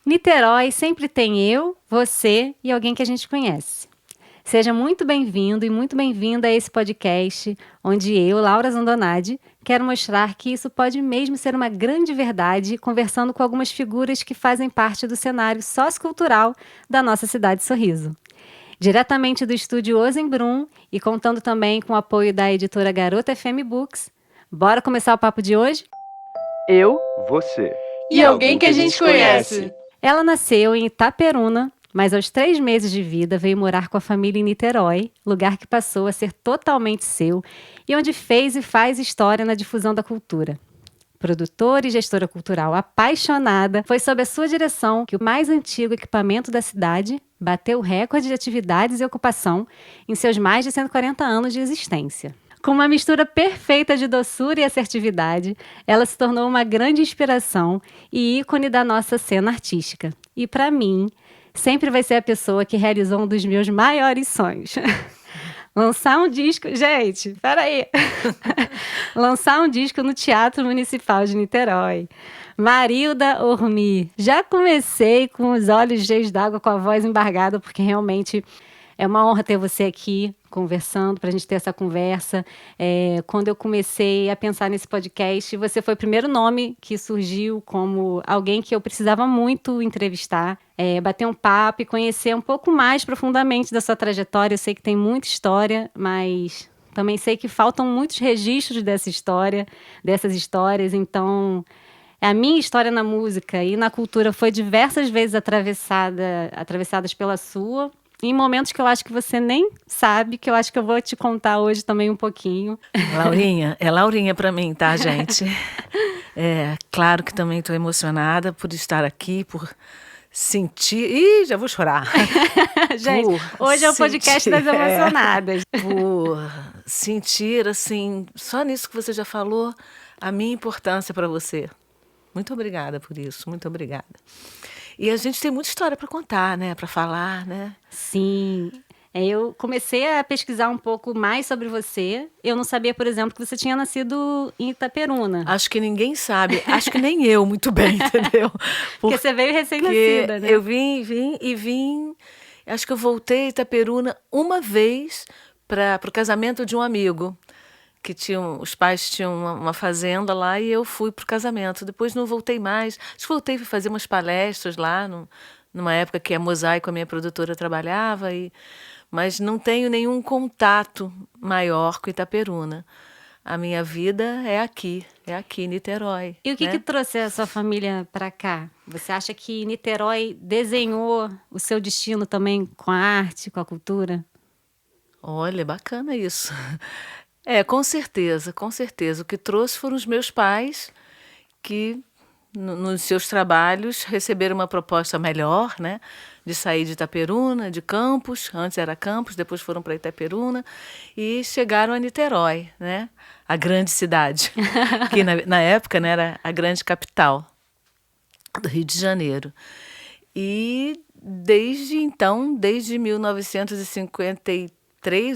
Niterói sempre tem eu, você e alguém que a gente conhece. Seja muito bem-vindo e muito bem-vinda a esse podcast, onde eu, Laura Zandonade, quero mostrar que isso pode mesmo ser uma grande verdade, conversando com algumas figuras que fazem parte do cenário sociocultural da nossa cidade Sorriso. Diretamente do estúdio Ozenbrum e contando também com o apoio da editora Garota FM Books. Bora começar o papo de hoje? Eu, você e alguém que a gente conhece. Ela nasceu em Itaperuna, mas aos 3 meses de vida veio morar com a família em Niterói, lugar que passou a ser totalmente seu e onde fez e faz história na difusão da cultura. Produtora e gestora cultural apaixonada, foi sob a sua direção que o mais antigo equipamento da cidade bateu o recorde de atividades e ocupação em seus mais de 140 anos de existência. Com uma mistura perfeita de doçura e assertividade, ela se tornou uma grande inspiração e ícone da nossa cena artística. E, para mim, sempre vai ser a pessoa que realizou um dos meus maiores sonhos. Lançar um disco... Gente, peraí! Lançar um disco no Teatro Municipal de Niterói. Marilda Ormi. Já comecei com os olhos cheios d'água, com a voz embargada, porque realmente é uma honra ter você aqui conversando, para a gente ter essa conversa. Quando eu comecei a pensar nesse podcast, você foi o primeiro nome que surgiu como alguém que eu precisava muito entrevistar, bater um papo e conhecer um pouco mais profundamente da sua trajetória. Eu sei que tem muita história, mas também sei que faltam muitos registros dessa história, dessas histórias. Então, a minha história na música e na cultura foi diversas vezes atravessadas pela sua, em momentos que eu acho que você nem sabe, que eu acho que eu vou te contar hoje também um pouquinho. Laurinha, é Laurinha para mim, tá, gente? Claro que também estou emocionada por estar aqui, por sentir... Ih, já vou chorar. Gente, hoje é o podcast das emocionadas. Por sentir, assim, só nisso que você já falou, a minha importância para você. Muito obrigada por isso, muito obrigada. E a gente tem muita história para contar, né? Para falar, né? Sim. Eu comecei a pesquisar um pouco mais sobre você. Eu não sabia, por exemplo, que você tinha nascido em Itaperuna. Acho que ninguém sabe. Acho que nem eu muito bem, entendeu? Porque você veio recém-nascida, né? Eu vim. Acho que eu voltei a Itaperuna uma vez para o casamento de um amigo. Os pais tinham uma fazenda lá e eu fui pro casamento. Depois não voltei mais. Acho que voltei para fazer umas palestras lá, numa época que a Mosaico, a minha produtora, trabalhava, mas não tenho nenhum contato maior com Itaperuna. A minha vida é aqui em Niterói. E o que trouxe a sua família para cá? Você acha que Niterói desenhou o seu destino também com a arte, com a cultura? Olha, bacana isso. Com certeza, com certeza. O que trouxe foram os meus pais que, nos seus trabalhos, receberam uma proposta melhor, né? De sair de Itaperuna, de Campos, antes era Campos, depois foram para Itaperuna e chegaram a Niterói, né? A grande cidade, que na época, né, era a grande capital do Rio de Janeiro. E desde então, desde 1953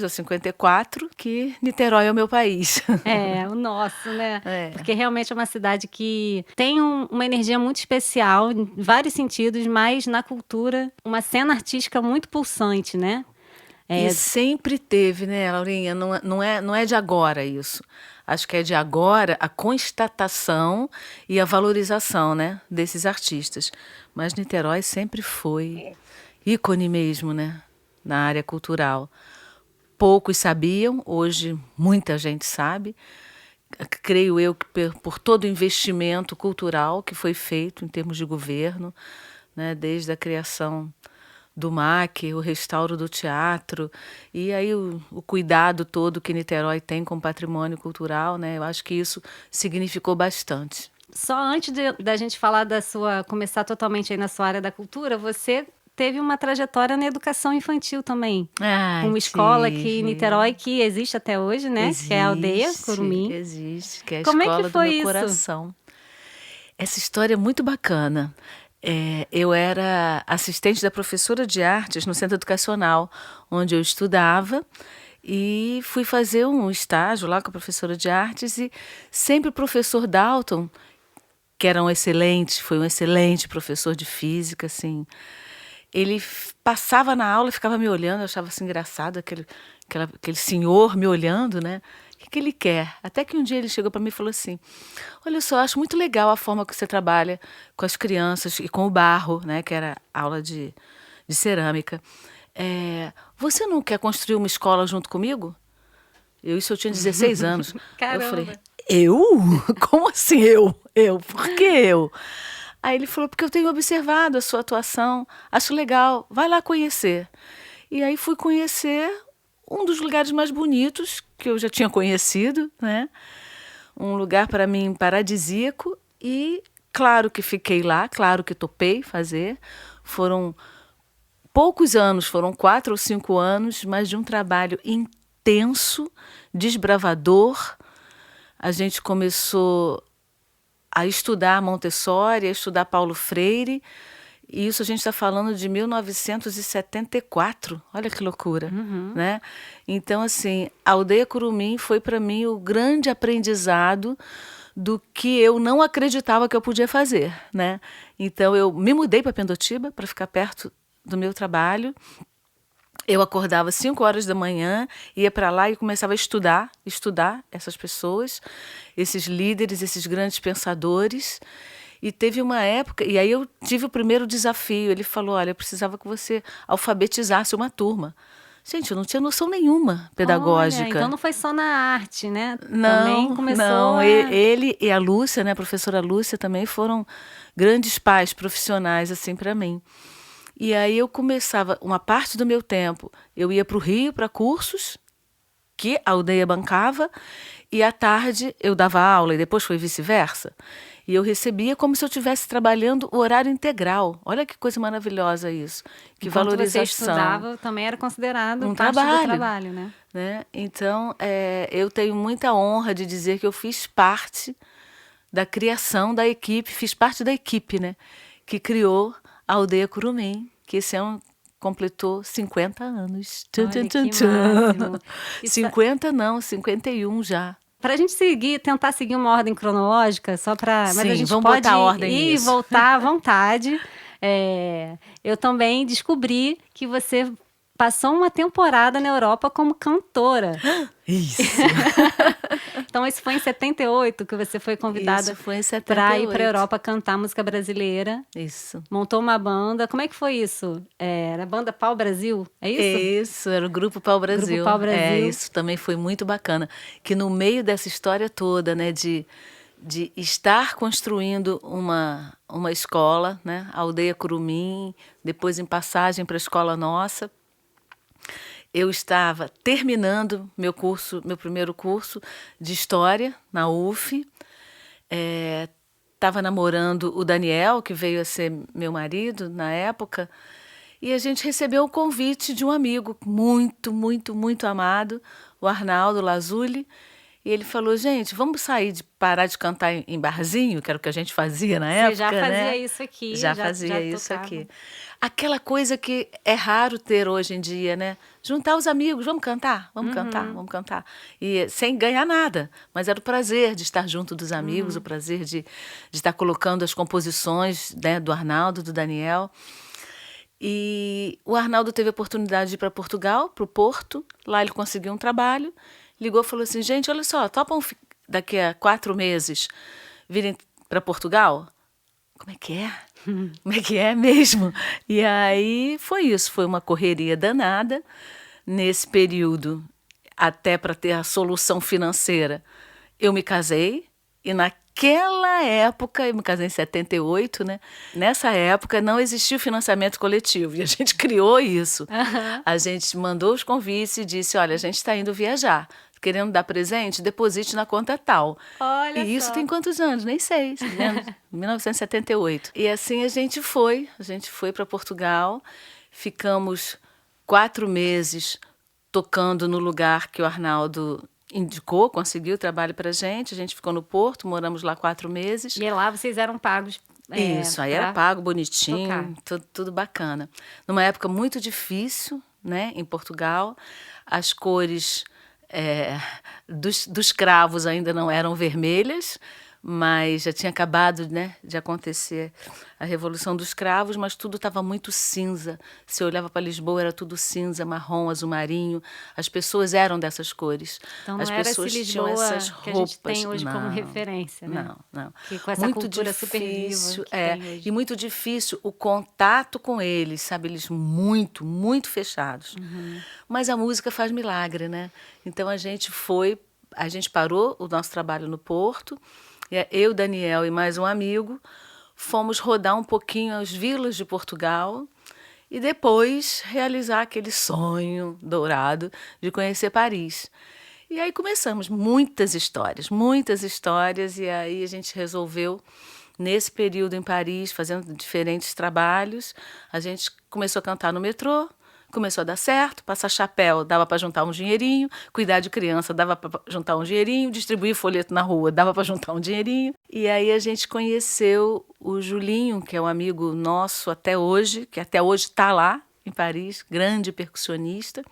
ou 54, que Niterói é o meu país. O nosso, né? Porque realmente é uma cidade que tem uma energia muito especial, em vários sentidos, mas na cultura, uma cena artística muito pulsante, né? E sempre teve, né, Laurinha? Não é de agora isso. Acho que é de agora a constatação e a valorização, né, desses artistas. Mas Niterói sempre foi ícone mesmo, né, na área cultural. Poucos sabiam, hoje muita gente sabe. Creio eu que por todo o investimento cultural que foi feito em termos de governo, né, desde a criação do MAC, o restauro do teatro, e aí o cuidado todo que Niterói tem com o patrimônio cultural, né, eu acho que isso significou bastante. Só antes da gente falar começar totalmente aí na sua área da cultura, você teve uma trajetória na educação infantil também. Uma escola aqui em Niterói que existe até hoje, né? Existe, que é a Aldeia Curumim. Existe, que é a Como escola é que foi do meu isso? coração. Essa história é muito bacana. Eu era assistente da professora de artes no centro educacional, onde eu estudava, e fui fazer um estágio lá com a professora de artes, e sempre o professor Dalton que era foi um excelente professor de física, assim. Ele passava na aula e ficava me olhando, eu achava assim engraçado, aquele senhor me olhando, né? O que ele quer? Até que um dia ele chegou para mim e falou assim: olha só, acho muito legal a forma que você trabalha com as crianças e com o barro, né? Que era aula de cerâmica. Você não quer construir uma escola junto comigo? Isso eu tinha 16 anos. Caramba. Eu falei, eu? Como assim eu? Por que eu? Aí ele falou, porque eu tenho observado a sua atuação, acho legal, vai lá conhecer. E aí fui conhecer um dos lugares mais bonitos que eu já tinha conhecido, né? Um lugar para mim paradisíaco e claro que fiquei lá, claro que topei fazer. Foram poucos anos, foram 4 ou 5 anos, mas de um trabalho intenso, desbravador. A gente começou a estudar Montessori, a estudar Paulo Freire, e isso a gente está falando de 1974, olha que loucura, né? Então, assim, a Aldeia Curumim foi para mim o grande aprendizado do que eu não acreditava que eu podia fazer, né? Então, eu me mudei para Pendotiba para ficar perto do meu trabalho. Eu acordava 5 horas da manhã, ia para lá e começava a estudar essas pessoas, esses líderes, esses grandes pensadores. E teve uma época, e aí eu tive o primeiro desafio. Ele falou, olha, eu precisava que você alfabetizasse uma turma. Gente, eu não tinha noção nenhuma pedagógica. Olha, então não foi só na arte, né? Não, também começou não. Ele e a Lúcia, né, a professora Lúcia, também foram grandes pais profissionais assim para mim. E aí eu começava, uma parte do meu tempo, eu ia para o Rio para cursos, que a aldeia bancava, e à tarde eu dava aula, e depois foi vice-versa. E eu recebia como se eu estivesse trabalhando o horário integral. Olha que coisa maravilhosa isso. Que enquanto valorização. você estudava, também era considerado Um parte trabalho, do trabalho, né? Então, eu tenho muita honra de dizer que eu fiz parte da criação da equipe, fiz parte da equipe, né, que criou a Aldeia Curumim, que esse ano completou 50 anos. Olha, que máximo. 50 não, 51 já. Para a gente tentar seguir uma ordem cronológica, mas a gente vamos pode botar ordem ir e nisso. voltar à vontade. Eu também descobri que você passou uma temporada na Europa como cantora. Isso. Então, isso foi em 78 que você foi convidada para ir para a Europa cantar música brasileira. Isso. Montou uma banda. Como é que foi isso? Era a banda Pau Brasil, é isso? Isso, era o Grupo Pau Brasil. Grupo Pau Brasil. Isso também foi muito bacana. Que no meio dessa história toda, né, de estar construindo uma escola, né, a Aldeia Curumim, depois em passagem para a escola nossa, eu estava terminando meu primeiro curso de História na UF. Estava namorando o Daniel, que veio a ser meu marido na época, e a gente recebeu o convite de um amigo muito, muito, muito amado, o Arnaldo Lazuli, e ele falou, gente, vamos parar de cantar em barzinho, que era o que a gente fazia na época, Você já fazia né? isso aqui. Já fazia isso tocava. aqui. Aquela coisa que é raro ter hoje em dia, né? Juntar os amigos, vamos cantar, vamos cantar, vamos cantar. E sem ganhar nada, mas era o prazer de estar junto dos amigos, o prazer de estar colocando as composições, né, do Arnaldo, do Daniel. E o Arnaldo teve a oportunidade de ir para Portugal, para o Porto. Lá ele conseguiu um trabalho. Ligou e falou assim, gente, olha só, topam daqui a 4 meses virem para Portugal? Como é que é? Como é que é mesmo? E aí foi isso, foi uma correria danada. Nesse período, até para ter a solução financeira, eu me casei. E naquela época, eu me casei em 78, né? Nessa época não existia o financiamento coletivo e a gente criou isso. A gente mandou os convites e disse, olha, a gente está indo viajar. Querendo dar presente, deposite na conta tal. Olha e isso só. tem quantos anos? Nem sei. 1978. E assim a gente foi para Portugal, ficamos 4 meses tocando no lugar que o Arnaldo indicou, conseguiu trabalho para a gente ficou no Porto, moramos lá 4 meses. E lá vocês eram pagos. Isso, aí era pago, bonitinho, tudo bacana. Numa época muito difícil, né, em Portugal, as cores dos cravos ainda não eram vermelhas, mas já tinha acabado, né, de acontecer a Revolução dos Cravos, mas tudo estava muito cinza. Se eu olhava para Lisboa, era tudo cinza, marrom, azul marinho. As pessoas eram dessas cores. Então não As era esse pessoas tinham Lisboa essas que a gente roupas. tem hoje como Não, referência, né? não. Que com essa Muito cultura super viva difícil, que tem hoje. e muito difícil o contato com eles, sabe? Eles muito, muito fechados. Mas a música faz milagre, né? Então a gente parou o nosso trabalho no Porto, eu, Daniel e mais um amigo, fomos rodar um pouquinho as vilas de Portugal e depois realizar aquele sonho dourado de conhecer Paris. E aí começamos muitas histórias, e aí a gente resolveu, nesse período em Paris, fazendo diferentes trabalhos, a gente começou a cantar no metrô, começou a dar certo, passar chapéu, dava para juntar um dinheirinho, cuidar de criança, dava para juntar um dinheirinho, distribuir folheto na rua, dava para juntar um dinheirinho. E aí a gente conheceu o Julinho, que é um amigo nosso até hoje, que até hoje está lá em Paris, grande percussionista.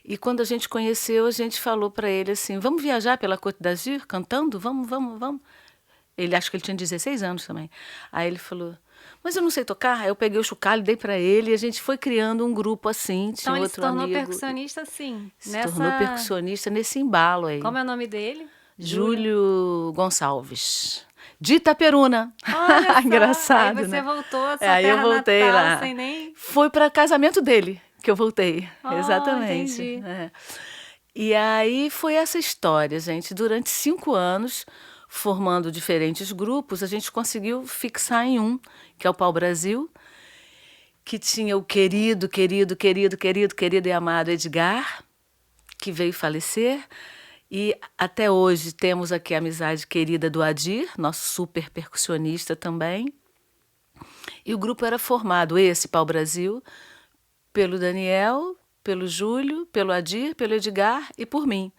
E quando a gente conheceu, a gente falou para ele assim, vamos viajar pela Côte d'Azur cantando? Vamos. Ele, acho que ele tinha 16 anos também. Aí ele falou, mas eu não sei tocar. Aí eu peguei o chocalho, dei para ele e a gente foi criando um grupo assim. Então tinha ele outro se tornou amigo. percussionista, sim. Se tornou percussionista nesse embalo aí. Como é o nome dele? Júlio Gonçalves. De Itaperuna. Olha só. Engraçado, Aí você né? voltou a sua Aí eu terra voltei natal lá. sem nem... Foi para casamento dele que eu voltei. Exatamente. Entendi. E aí foi essa história, gente. Durante 5 anos, formando diferentes grupos, a gente conseguiu fixar em um, que é o Pau Brasil, que tinha o querido e amado Edgar, que veio falecer. E até hoje temos aqui a amizade querida do Adir, nosso super percussionista também. E o grupo era formado, esse Pau Brasil, pelo Daniel, pelo Júlio, pelo Adir, pelo Edgar e por mim.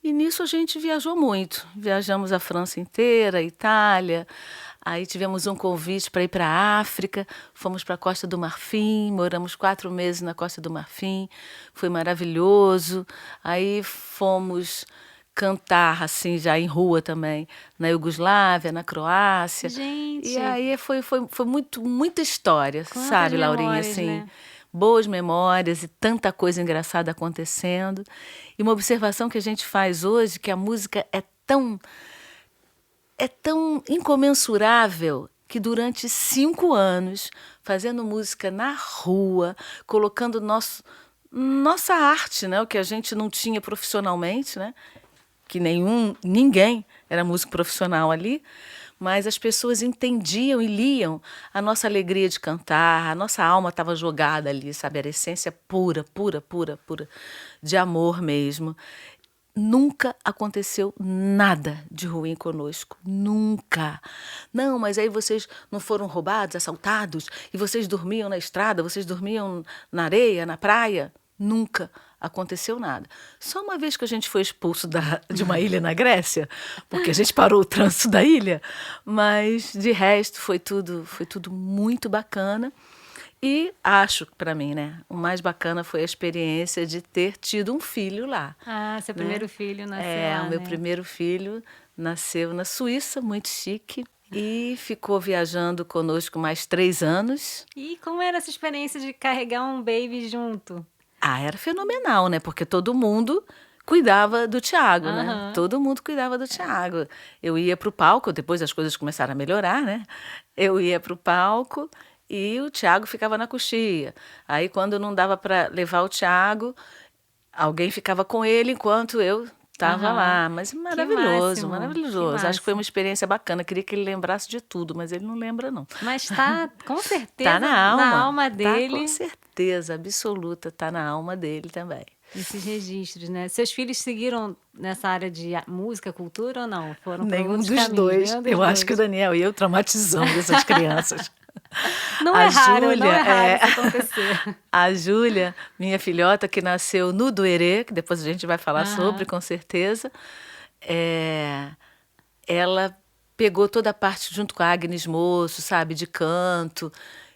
E nisso a gente viajou muito. Viajamos a França inteira, a Itália. Aí tivemos um convite para ir para a África. Fomos para a Costa do Marfim, moramos 4 meses na Costa do Marfim. Foi maravilhoso. Aí fomos cantar, assim, já em rua também, na Iugoslávia, na Croácia. Gente. E aí foi muita história, Quantas sabe, Laurinha? memórias, Assim, né? boas memórias e tanta coisa engraçada acontecendo. E uma observação que a gente faz hoje, que a música é tão incomensurável que durante 5 anos, fazendo música na rua, colocando nossa arte, né? O que a gente não tinha profissionalmente, né? Que ninguém era músico profissional ali, mas as pessoas entendiam e liam a nossa alegria de cantar, a nossa alma estava jogada ali, sabe? Era essência pura, de amor mesmo. Nunca aconteceu nada de ruim conosco, nunca. Não, mas aí vocês não foram roubados, assaltados, e vocês dormiam na estrada, vocês dormiam na areia, na praia? Nunca aconteceu nada. Só uma vez que a gente foi expulso de uma ilha na Grécia, porque a gente parou o trânsito da ilha, mas de resto foi tudo muito bacana. E acho, para mim, né, o mais bacana foi a experiência de ter tido um filho lá. Ah, seu primeiro filho nasceu lá, O meu né? primeiro filho nasceu na Suíça, muito chique, e ficou viajando conosco mais 3 anos. E como era essa experiência de carregar um baby junto? Era fenomenal, né? Porque todo mundo cuidava do Thiago, né? Aham. Todo mundo cuidava do Thiago. Eu ia para o palco, depois as coisas começaram a melhorar, né? Eu ia para o palco e o Thiago ficava na coxia. Aí, quando não dava para levar o Thiago, alguém ficava com ele enquanto eu estava Aham. lá. Mas maravilhoso, máximo, maravilhoso. que Acho que foi uma máximo. experiência bacana. Queria que ele lembrasse de tudo, mas ele não lembra, não. Mas tá, com certeza, Tá na alma. Tá, dele, com certeza absoluta, tá na alma dele também. esses registros, né? Seus filhos seguiram nessa área de música, cultura ou não? Foram para Nenhum outros dos caminhos? dois. Nenhum dos Eu acho que o dois. Daniel e eu traumatizamos essas crianças. Não A é raro, não Júlia, é raro isso acontecer. A Júlia, minha filhota, que nasceu no Duerê, que depois a gente vai falar Aham. sobre, com certeza, ela pegou toda a parte junto com a Agnes Moço, sabe, de canto,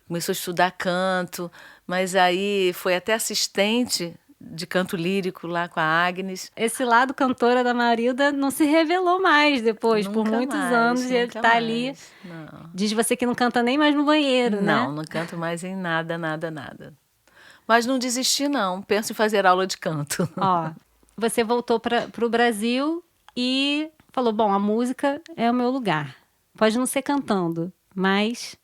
começou a estudar canto, mas aí foi até assistente de canto lírico lá com a Agnes. Esse lado cantora da Marilda não se revelou mais depois, por Nunca muitos mais, anos, e ele nunca tá ali. mais. Não. Diz você que não canta nem mais no banheiro, Não, né? não canto mais em nada, nada, nada. Mas não desisti, não. Penso em fazer aula de canto. Ó, você voltou para o Brasil e falou: bom, a música é o meu lugar. Pode não ser cantando, mas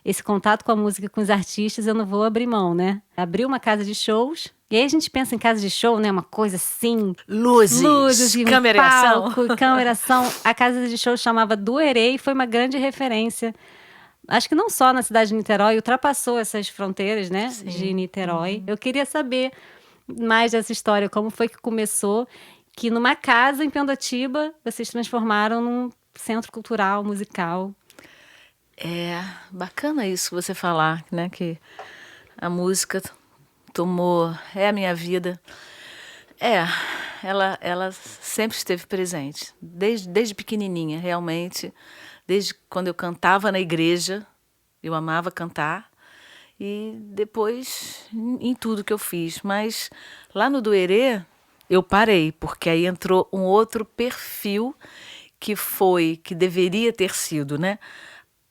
esse contato com a música, com os artistas, eu não vou abrir mão, né? Abri uma casa de shows. E aí a gente pensa em casa de show, né? Uma coisa assim, Luzes, e um câmera e ação. palco, câmera e ação. A casa de show chamava Duerê e foi uma grande referência. Acho que não só na cidade de Niterói, ultrapassou essas fronteiras, né? Sim. De Niterói. Eu queria saber mais dessa história, como foi que começou, que numa casa em Pendotiba vocês transformaram num centro cultural, musical. É bacana isso você falar, né? Que a música é a minha vida. Ela sempre esteve presente, desde pequenininha, realmente. Desde quando eu cantava na igreja, eu amava cantar. E depois em tudo que eu fiz. Mas lá no Duerê, eu parei, porque aí entrou um outro perfil que deveria ter sido, né?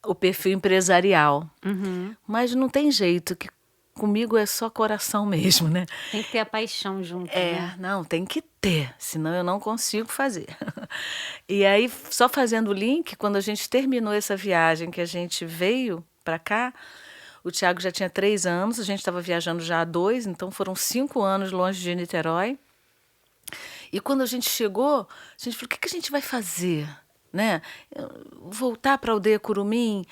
O perfil empresarial. Uhum. Mas não tem jeito, que comigo é só coração mesmo, né? Tem que ter a paixão junto, né? Não, tem que ter, senão eu não consigo fazer. E aí, só fazendo o link, quando a gente terminou essa viagem, que a gente veio para cá, o Thiago já tinha 3 anos, a gente estava viajando já há 2, então foram 5 anos longe de Niterói. E quando a gente chegou, a gente falou: o que a gente vai fazer? Né? Voltar para a aldeia Curumim?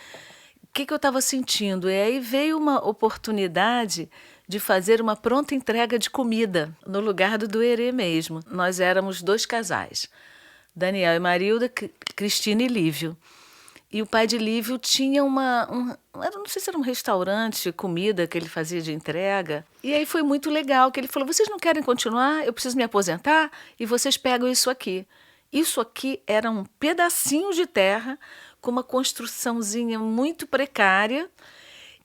O que eu estava sentindo? E aí veio uma oportunidade de fazer uma pronta entrega de comida no lugar do Duerê mesmo. Nós éramos 2 casais, Daniel e Marilda, Cristina e Lívio. E o pai de Lívio tinha não sei se era um restaurante, comida que ele fazia de entrega. E aí foi muito legal, que ele falou: vocês não querem continuar? Eu preciso me aposentar e vocês pegam isso aqui. Isso aqui era um pedacinho de terra com uma construçãozinha muito precária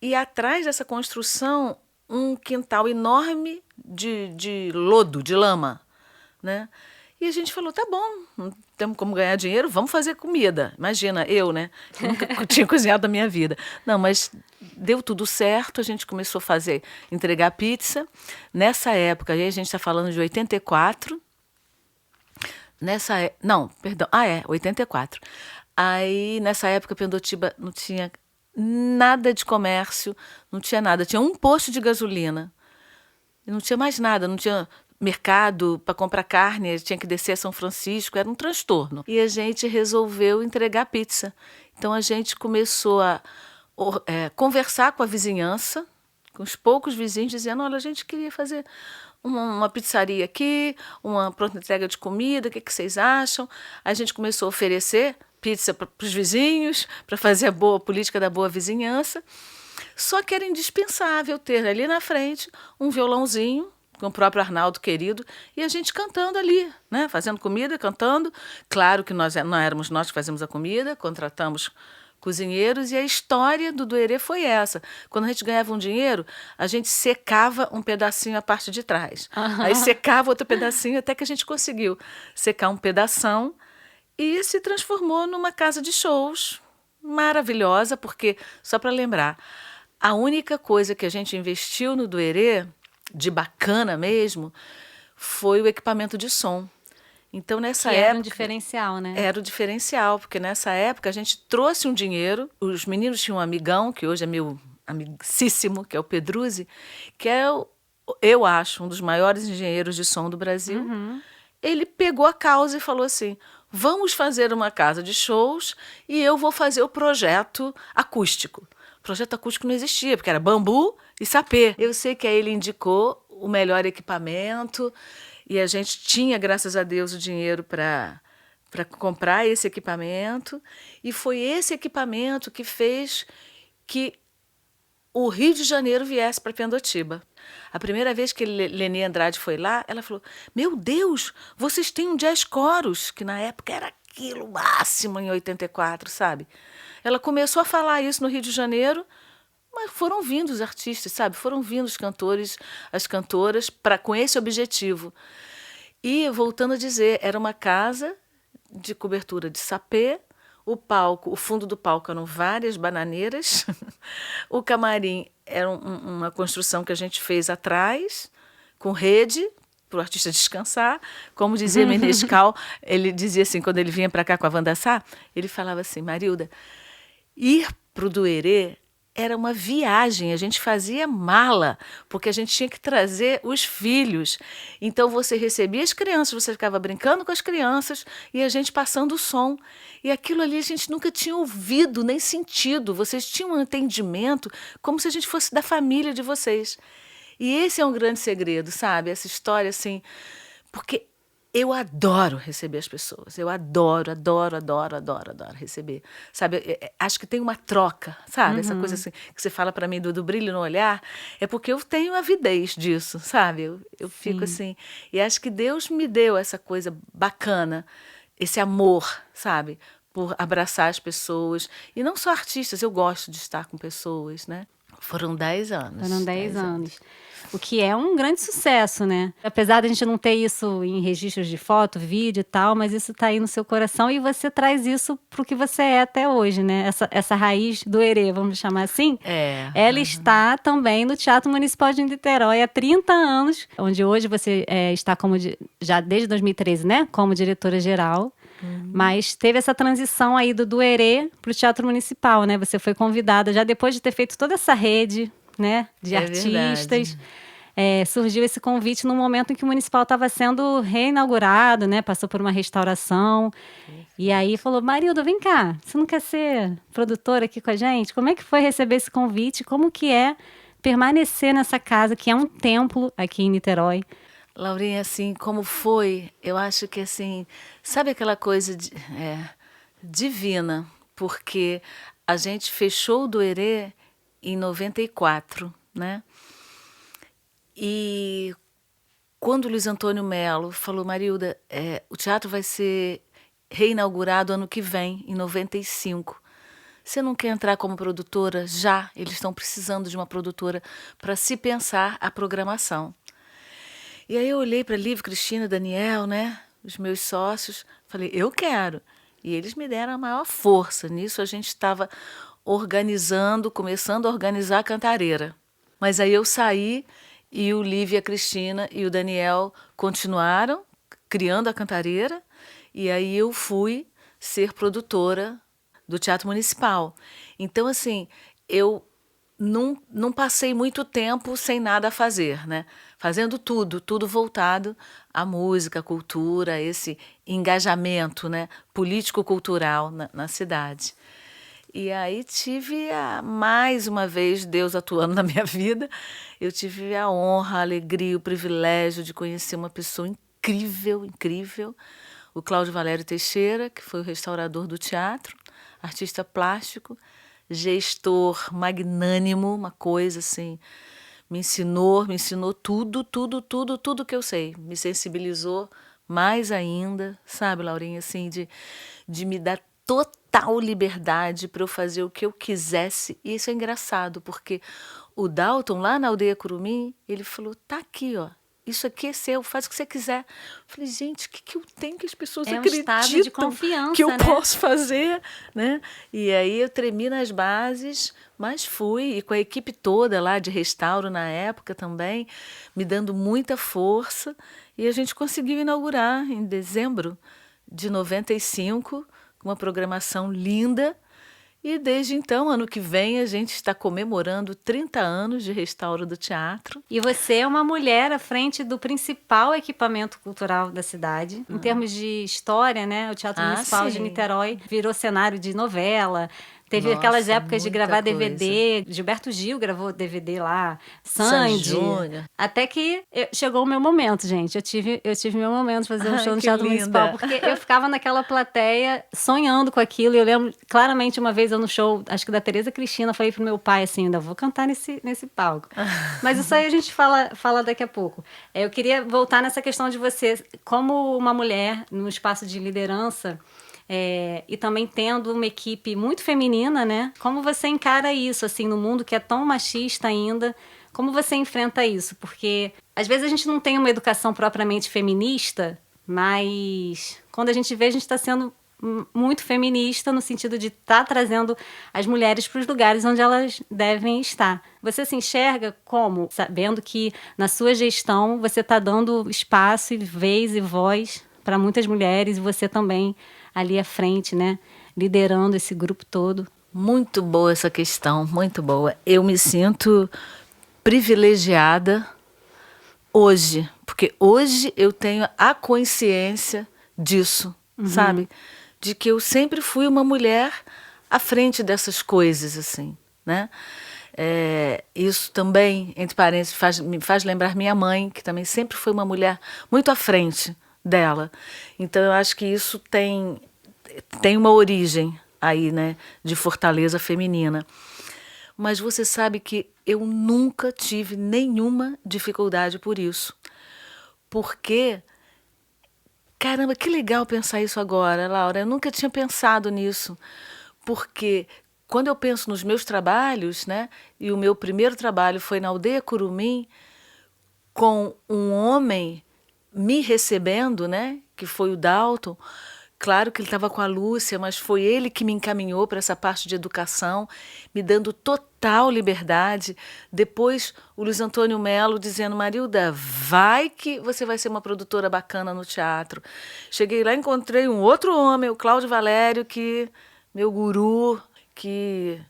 e atrás dessa construção um quintal enorme de lodo, de lama, né? E a gente falou: tá bom, não temos como ganhar dinheiro, vamos fazer comida. Imagina, eu, né? Que nunca tinha cozinhado na minha vida. Não, mas deu tudo certo, a gente começou a entregar pizza. Nessa época, aí a gente está falando de 84. Não, perdão, 84. Aí, nessa época, Pendotiba não tinha nada de comércio, não tinha nada. Tinha um posto de gasolina. E não tinha mais nada, não tinha mercado para comprar carne, tinha que descer a São Francisco, era um transtorno. E a gente resolveu entregar pizza. Então, a gente começou a conversar com a vizinhança, com os poucos vizinhos, dizendo: olha, a gente queria fazer uma pizzaria aqui, uma pronta entrega de comida, o que vocês acham? A gente começou a oferecer pizza para os vizinhos, para fazer a boa política da boa vizinhança. Só que era indispensável ter ali na frente um violãozinho, com o próprio Arnaldo querido, e a gente cantando ali, né? Fazendo comida, cantando. Claro que não éramos nós que fazíamos a comida, contratamos cozinheiros, e a história do Duerê foi essa. Quando a gente ganhava um dinheiro, a gente secava um pedacinho a parte de trás. Aí secava outro pedacinho, até que a gente conseguiu secar um pedação e se transformou numa casa de shows maravilhosa, porque, só para lembrar, a única coisa que a gente investiu no Duerê, de bacana mesmo, foi o equipamento de som. Então, nessa época... Era um diferencial, né? Era o diferencial, porque nessa época a gente trouxe um dinheiro, os meninos tinham um amigão, que hoje é meu amicíssimo, que é o Pedruzzi, que é, eu acho, um dos maiores engenheiros de som do Brasil. Uhum. Ele pegou a causa e falou assim: vamos fazer uma casa de shows e eu vou fazer o projeto acústico. O projeto acústico não existia, porque era bambu e sapê. Eu sei que aí ele indicou o melhor equipamento e a gente tinha, graças a Deus, o dinheiro para comprar esse equipamento. E foi esse equipamento que fez que o Rio de Janeiro viesse para Pendotiba. A primeira vez que Leni Andrade foi lá, ela falou: meu Deus, vocês têm um jazz chorus, que na época era aquilo máximo em 84, sabe? Ela começou a falar isso no Rio de Janeiro, Mas foram vindo os artistas, sabe? Foram vindo os cantores, as cantoras, com esse objetivo. E, voltando a dizer, era uma casa de cobertura de sapê, o fundo do palco eram várias bananeiras, o camarim era uma construção que a gente fez atrás, com rede, para o artista descansar. Como dizia Menescal, ele dizia assim, quando ele vinha para cá com a Wanda Sá, ele falava assim, Marilda, ir para o Duerê era uma viagem, a gente fazia mala, porque a gente tinha que trazer os filhos. Então você recebia as crianças, você ficava brincando com as crianças e a gente passando o som. E aquilo ali a gente nunca tinha ouvido nem sentido. Vocês tinham um entendimento como se a gente fosse da família de vocês. E esse é um grande segredo, sabe? Essa história, assim, porque eu adoro receber as pessoas. Eu adoro receber. Sabe, acho que tem uma troca, sabe? Essa coisa assim que você fala para mim do brilho no olhar, é porque eu tenho avidez disso, sabe? Eu fico assim. E acho que Deus me deu essa coisa bacana, esse amor, sabe? Por abraçar as pessoas. E não só artistas, eu gosto de estar com pessoas, né? Foram 10 anos. Foram 10 anos. O que é um grande sucesso, né? Apesar de a gente não ter isso em registros de foto, vídeo e tal, mas isso tá aí no seu coração e você traz isso pro que você é até hoje, né? Essa raiz do Herê, vamos chamar assim. Ela está também no Teatro Municipal de Niterói há 30 anos, onde hoje você está já desde 2013, né? Como diretora-geral. Mas teve essa transição aí do Herê para o Teatro Municipal, né? Você foi convidada já depois de ter feito toda essa rede, né, de artistas. Surgiu esse convite no momento em que o Municipal estava sendo reinaugurado, né? Passou por uma restauração. E aí falou, Marilda, vem cá, você não quer ser produtora aqui com a gente? Como é que foi receber esse convite? Como que é permanecer nessa casa, que é um templo aqui em Niterói? Laurinha, assim, como foi, eu acho que, assim, sabe aquela coisa divina, porque a gente fechou o Duerê em 94, né? E quando o Luiz Antônio Melo falou, Marilda, o teatro vai ser reinaugurado ano que vem, em 95. Você não quer entrar como produtora? Já, eles estão precisando de uma produtora para se pensar a programação. E aí eu olhei para Lívia, Cristina, Daniel, né, os meus sócios, falei, eu quero. E eles me deram a maior força. Nisso a gente estava começando a organizar a Cantareira. Mas aí eu saí e o Lívia, a Cristina e o Daniel continuaram criando a Cantareira. E aí eu fui ser produtora do Teatro Municipal. Então, assim, eu não passei muito tempo sem nada a fazer, né? Fazendo tudo voltado à música, à cultura, esse engajamento, né, político-cultural na cidade. E aí tive, mais uma vez, Deus atuando na minha vida, eu tive a honra, a alegria, o privilégio de conhecer uma pessoa incrível, o Cláudio Valério Teixeira, que foi o restaurador do teatro, artista plástico, gestor magnânimo, uma coisa assim, me ensinou tudo que eu sei, me sensibilizou mais ainda, sabe, Laurinha, assim, de me dar total liberdade para eu fazer o que eu quisesse. E isso é engraçado, porque o Dalton, lá na Aldeia Curumim, ele falou, tá aqui, ó. Isso aqui é seu, faz o que você quiser. Eu falei, gente, o que eu tenho que as pessoas acreditam estado de confiança, que eu né? posso fazer, né? E aí eu tremi nas bases, mas fui, e com a equipe toda lá de restauro na época também, me dando muita força, e a gente conseguiu inaugurar em dezembro de 95, com uma programação linda. E desde então, ano que vem, a gente está comemorando 30 anos de restauro do teatro. E você é uma mulher à frente do principal equipamento cultural da cidade. Em termos de história, né? O Teatro Municipal de Niterói virou cenário de novela. Teve aquelas épocas de gravar DVD. Gilberto Gil gravou DVD lá. Sandy. Júnior. Até que chegou o meu momento, gente. Eu tive meu momento de fazer um show no Teatro Municipal. Porque eu ficava naquela plateia sonhando com aquilo. E eu lembro claramente uma vez eu no show, acho que da Tereza Cristina, falei pro meu pai assim, ainda vou cantar nesse palco. Mas isso aí a gente fala daqui a pouco. Eu queria voltar nessa questão de você, como uma mulher no espaço de liderança, e também tendo uma equipe muito feminina, né? Como você encara isso, assim, no mundo que é tão machista ainda? Como você enfrenta isso? Porque às vezes a gente não tem uma educação propriamente feminista, mas quando a gente vê, a gente está sendo muito feminista no sentido de estar trazendo as mulheres para os lugares onde elas devem estar. Você se enxerga como? Sabendo que na sua gestão você está dando espaço e vez e voz para muitas mulheres e você também ali à frente, né? Liderando esse grupo todo. Muito boa essa questão, muito boa. Eu me sinto privilegiada hoje, porque hoje eu tenho a consciência disso, sabe? De que eu sempre fui uma mulher à frente dessas coisas, assim, né? Isso também, entre parênteses, me faz lembrar minha mãe, que também sempre foi uma mulher muito à frente dela. Então, eu acho que isso tem uma origem aí, né, de fortaleza feminina. Mas você sabe que eu nunca tive nenhuma dificuldade por isso. Porque, caramba, que legal pensar isso agora, Laura. Eu nunca tinha pensado nisso. Porque quando eu penso nos meus trabalhos, né, e o meu primeiro trabalho foi na Aldeia Curumim, com um homem me recebendo, né, que foi o Dalton. Claro que ele estava com a Lúcia, mas foi ele que me encaminhou para essa parte de educação, me dando total liberdade. Depois, o Luiz Antônio Melo dizendo, Marilda, vai que você vai ser uma produtora bacana no teatro. Cheguei lá e encontrei um outro homem, o Cláudio Valério, que meu guru, que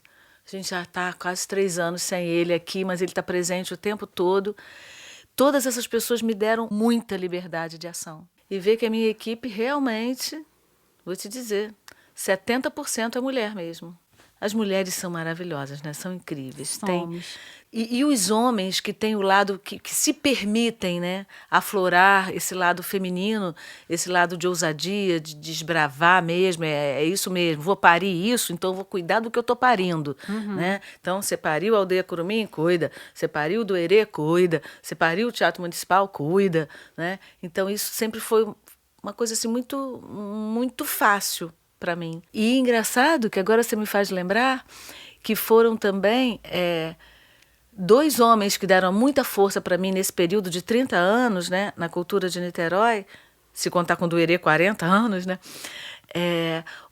a gente já está quase 3 anos sem ele aqui, mas ele está presente o tempo todo. Todas essas pessoas me deram muita liberdade de ação. E ver que a minha equipe realmente... Vou te dizer, 70% é mulher mesmo. As mulheres são maravilhosas, né? São incríveis. E os homens que têm o lado que se permitem, né, aflorar esse lado feminino, esse lado de ousadia, de desbravar mesmo, é isso mesmo, vou parir isso, então vou cuidar do que eu estou parindo. Né? Então, você pariu a Aldeia Curumim, cuida. Você pariu do Herê, cuida. Você pariu o Teatro Municipal, cuida. Né? Então, isso sempre foi uma coisa assim muito, muito fácil para mim. E engraçado que agora você me faz lembrar que foram também 2 homens que deram muita força para mim nesse período de 30 anos, né, na cultura de Niterói, se contar com o Duerê 40 anos, né?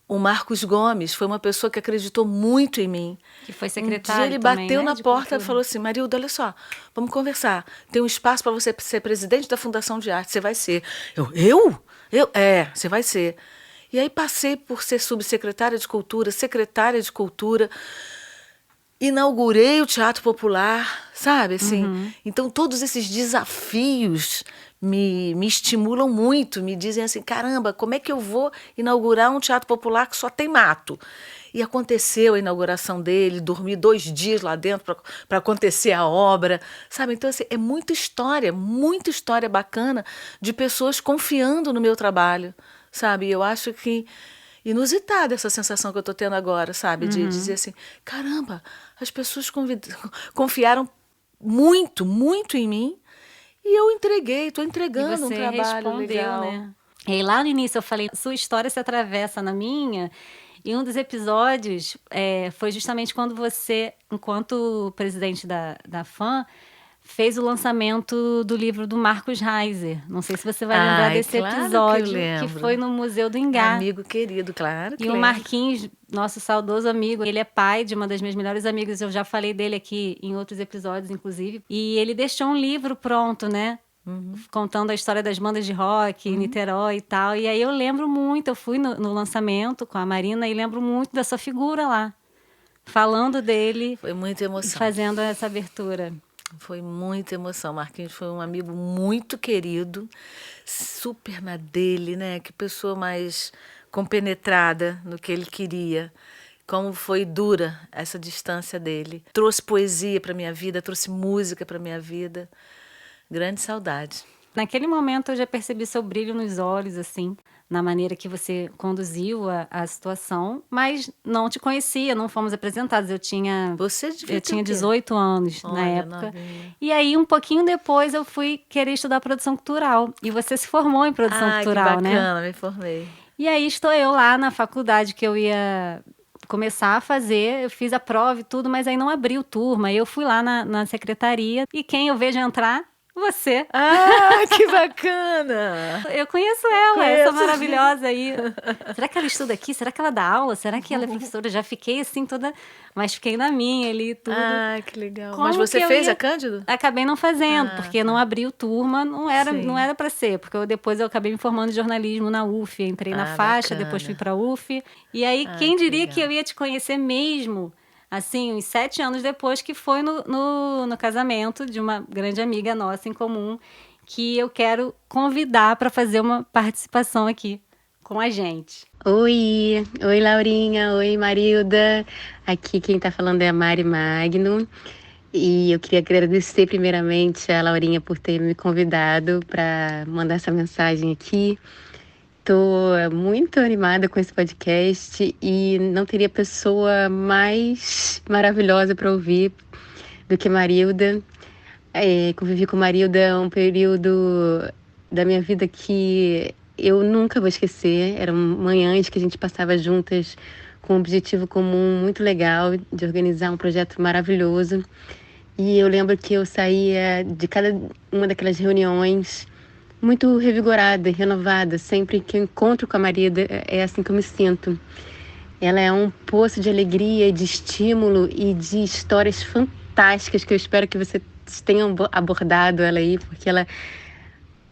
O Marcos Gomes foi uma pessoa que acreditou muito em mim. Que foi secretário. Um dia ele também, bateu né, na de porta e cultura. falou assim, Marilda, olha só, vamos conversar. Tem um espaço para você ser presidente da Fundação de Arte, você vai ser. Eu? Você vai ser. E aí passei por ser subsecretária de Cultura, secretária de Cultura, inaugurei o Teatro Popular, sabe? Assim, Então, todos esses desafios me estimulam muito, me dizem assim, caramba, como é que eu vou inaugurar um Teatro Popular que só tem mato? E aconteceu a inauguração dele, dormi 2 dias lá dentro para acontecer a obra, sabe? Então, assim, é muita história bacana de pessoas confiando no meu trabalho, sabe? Eu acho que inusitada essa sensação que eu estou tendo agora, sabe? De dizer assim, caramba, as pessoas confiaram muito, muito em mim e eu estou entregando E um você trabalho respondeu, legal. né? E aí, lá no início eu falei, sua história se atravessa na minha, e um dos episódios foi justamente quando você, enquanto presidente da FAM, fez o lançamento do livro do Marcos Reiser. Não sei se você vai lembrar desse claro que eu episódio, lembro. foi no Museu do Ingá. Amigo querido, claro que E o lembro. Marquinhos, nosso saudoso amigo, ele é pai de uma das minhas melhores amigas, eu já falei dele aqui em outros episódios, inclusive. E ele deixou um livro pronto, né? Contando a história das bandas de rock, Niterói e tal. E aí eu lembro muito, eu fui no lançamento com a Marina e lembro muito da sua figura lá, falando dele, Foi muita emoção. fazendo essa abertura. Foi muita emoção. Marquinhos foi um amigo muito querido, super na dele, né? Que pessoa mais compenetrada no que ele queria. Como foi dura essa distância dele. Trouxe poesia para minha vida, trouxe música para minha vida. Grande saudade. Naquele momento eu já percebi seu brilho nos olhos, assim, na maneira que você conduziu a situação, mas não te conhecia, não fomos apresentados. Eu tinha Você devia Eu ter tinha o quê? 18 anos na Olha, época. novinha. E aí, um pouquinho depois, eu fui querer estudar produção cultural. E você se formou em produção Que cultural, né? bacana, me formei. E aí estou eu lá na faculdade que eu ia começar a fazer, eu fiz a prova e tudo, mas aí não abriu turma. Aí eu fui lá na secretaria e quem eu vejo entrar? Você. Ah, que bacana! Eu conheço ela, essa Conheço. maravilhosa aí. Será que ela estuda aqui? Será que ela dá aula? Será que ela é professora? Já fiquei assim toda, mas fiquei na minha ali e tudo. Ah, que legal. Como Mas você que eu fez ia- a Cândido? Acabei não fazendo, Ah, porque tá. não abriu turma, não Sim. era para ser, porque depois eu acabei me formando em jornalismo na UF, entrei na Ah, faixa, depois fui bacana. para UF, e aí Ah, quem que diria que legal. eu ia te conhecer mesmo, assim, uns 7 anos depois, que foi no casamento de uma grande amiga nossa em comum, que eu quero convidar para fazer uma participação aqui com a gente. Oi Laurinha, oi Marilda. Aqui quem tá falando é a Mari Magno. E eu queria agradecer primeiramente a Laurinha por ter me convidado para mandar essa mensagem aqui. Tô muito animada com esse podcast e não teria pessoa mais maravilhosa para ouvir do que Marilda. Convivi com Marilda um período da minha vida que eu nunca vou esquecer. Eram manhãs que a gente passava juntas com um objetivo comum muito legal de organizar um projeto maravilhoso. E eu lembro que eu saía de cada uma daquelas reuniões muito revigorada e renovada. Sempre que eu encontro com a Marilda, é assim que eu me sinto. Ela é um poço de alegria, e de estímulo e de histórias fantásticas que eu espero que você tenha abordado ela aí, porque ela...